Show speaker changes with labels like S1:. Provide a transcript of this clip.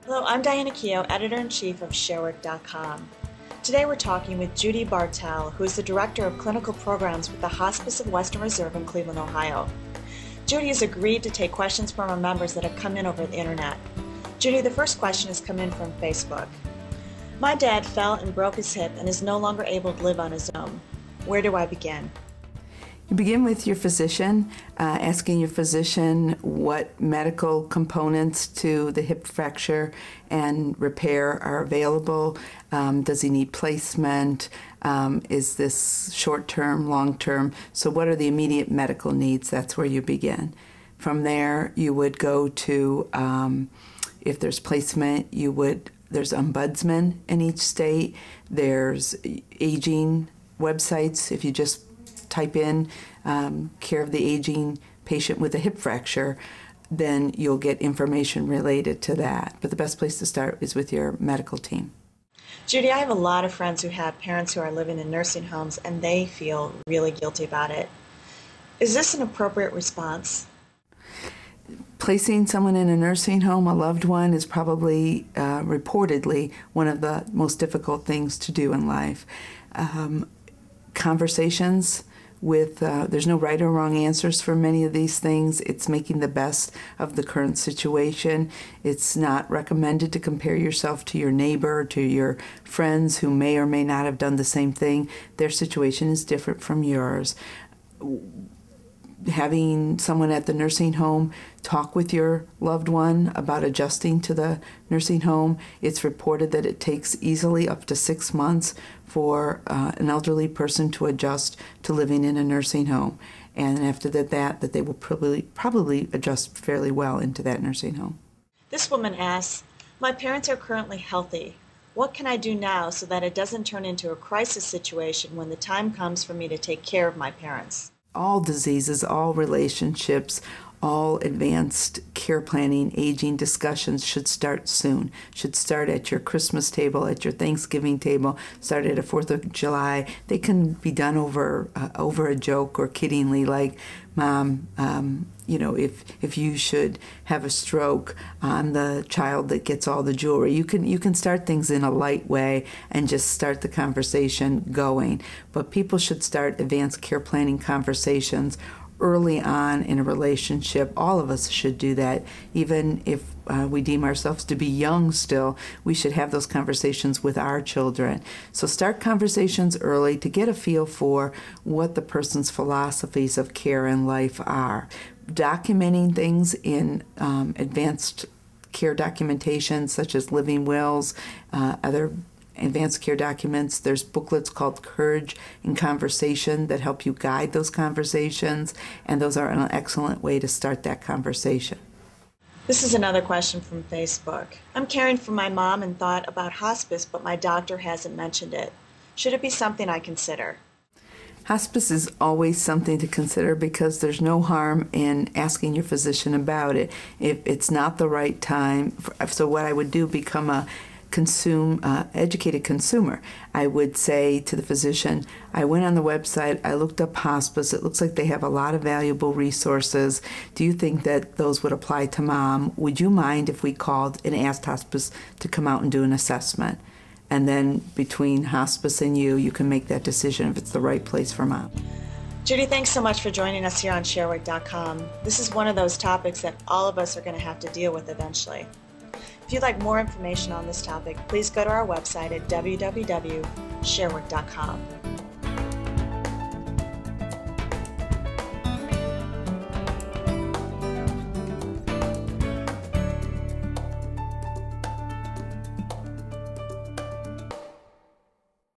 S1: Hello, I'm Diana Keogh, Editor-in-Chief of ShareWork.com. Today we're talking with Judy Bartel, who is the Director of Clinical Programs with the Hospice of Western Reserve in Cleveland, Ohio. Judy has agreed to take questions from our members that have come in over the internet. Judy, the first question has come in from Facebook. My dad fell and broke his hip and is no longer able to live on his own. Where do I begin?
S2: You begin with your physician, asking your physician what medical components to the hip fracture and repair are available. Does he need placement? Is this short-term, long-term? So what are the immediate medical needs? That's where you begin. From there, you would go to, if there's placement, there's ombudsman in each state. There's aging websites. If you just type in care of the aging patient with a hip fracture, then you'll get information related to that. But the best place to start is with your medical team.
S1: Judy, I have a lot of friends who have parents who are living in nursing homes and they feel really guilty about it. Is this an appropriate response?
S2: Placing someone in a nursing home, a loved one, is probably reportedly one of the most difficult things to do in life. Conversations with, there's no right or wrong answers for many of these things. It's making the best of the current situation. It's not recommended to compare yourself to your neighbor, to your friends who may or may not have done the same thing. Their situation is different from yours. Having someone at the nursing home talk with your loved one about adjusting to the nursing home. It's reported that it takes easily up to 6 months for an elderly person to adjust to living in a nursing home. And after that they will probably adjust fairly well into that nursing home.
S1: This woman asks, my parents are currently healthy. What can I do now so that it doesn't turn into a crisis situation when the time comes for me to take care of my parents?
S2: All diseases, all relationships, all advanced care planning, aging discussions should start soon. Should start at your Christmas table, at your Thanksgiving table, start at a 4th of July. They can be done over a joke or kiddingly, like, Mom, if you should have a stroke, I'm the child that gets all the jewelry. You can start things in a light way and just start the conversation going. But people should start advanced care planning conversations early on in a relationship. All of us should do that. Even if we deem ourselves to be young still, we should have those conversations with our children. So start conversations early to get a feel for what the person's philosophies of care and life are. Documenting things in advanced care documentation, such as living wills, other advanced care documents. There's booklets called Courage in Conversation that help you guide those conversations, and those are an excellent way to start that conversation.
S1: This is another question from Facebook. I'm caring for my mom and thought about hospice, but my doctor hasn't mentioned it. Should it be something I consider?
S2: Hospice is always something to consider because there's no harm in asking your physician about it. If it's not the right time, so what I would do, become a educated consumer. I would say to the physician, I went on the website, I looked up hospice, it looks like they have a lot of valuable resources. Do you think that those would apply to Mom? Would you mind if we called and asked hospice to come out and do an assessment? And then between hospice and you can make that decision if it's the right place for Mom.
S1: Judy, thanks so much for joining us here on ShareWork.com. This is one of those topics that all of us are going to have to deal with eventually. If you'd like more information on this topic, please go to our website at www.sharework.com.